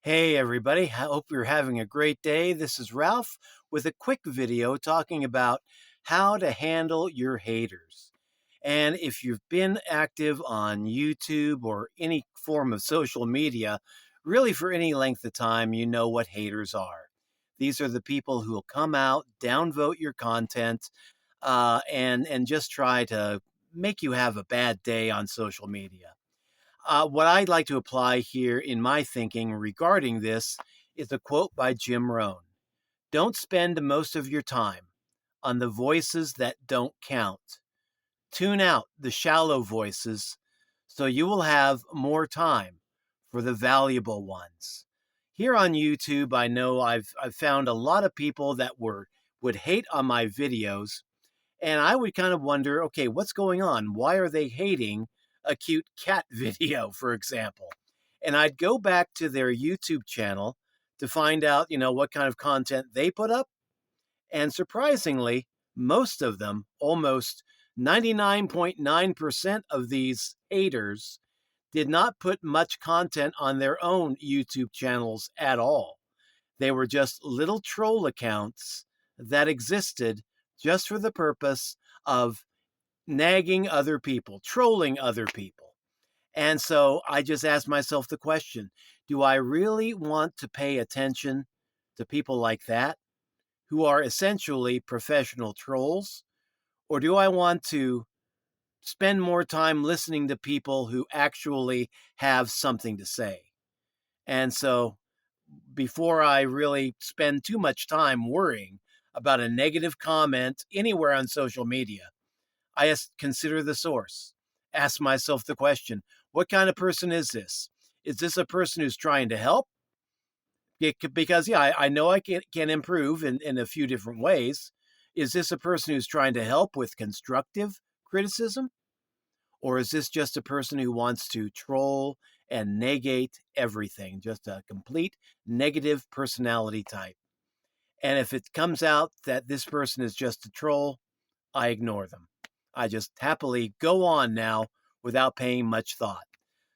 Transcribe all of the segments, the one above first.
Hey everybody, I hope you're having a great day. This is Ralph with a quick video talking about how to handle your haters. And if you've been active on YouTube or any form of social media, really for any length of time, you know what haters are. These are the people who will come out, downvote your content, and just try to make you have a bad day on social media. What I'd like to apply here in my thinking regarding this is a quote by Jim Rohn. Don't spend most of your time on the voices that don't count. Tune out the shallow voices so you will have more time for the valuable ones. Here on YouTube, I know I've found a lot of people that would hate on my videos, and I would kind of wonder, okay, what's going on? Why are they hating a cute cat video, for example? And I'd go back to their YouTube channel to find out, what kind of content they put up. And surprisingly, most of them, almost 99.9% of these haters, did not put much content on their own YouTube channels at all. They were just little troll accounts that existed just for the purpose of nagging other people, trolling other people. And so I just asked myself the question, do I really want to pay attention to people like that who are essentially professional trolls? Or do I want to spend more time listening to people who actually have something to say? And so before I really spend too much time worrying about a negative comment anywhere on social media, I consider the source. Ask myself the question, what kind of person is this? Is this a person who's trying to help? Because, yeah, I know I can improve in a few different ways. Is this a person who's trying to help with constructive criticism? Or is this just a person who wants to troll and negate everything? Just a complete negative personality type. And if it comes out that this person is just a troll, I ignore them. I just happily go on now without paying much thought.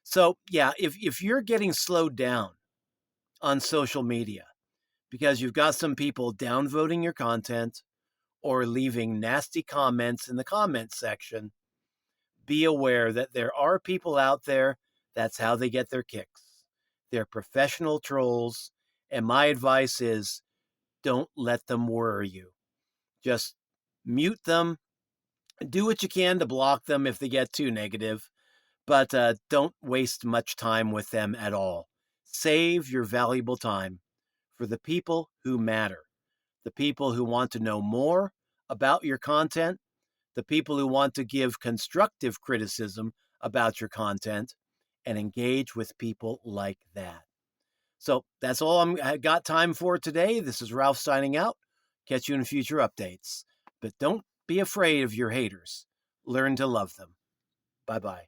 So, yeah, if you're getting slowed down on social media because you've got some people downvoting your content or leaving nasty comments in the comment section, be aware that there are people out there, that's how they get their kicks. They're professional trolls. And my advice is don't let them worry you. Just mute them. Do what you can to block them if they get too negative, but don't waste much time with them at all. Save your valuable time for the people who matter, the people who want to know more about your content, the people who want to give constructive criticism about your content, and engage with people like that. So that's all I got time for today. This is Ralph signing out. Catch you in future updates. But don't be afraid of your haters. Learn to love them. Bye-bye.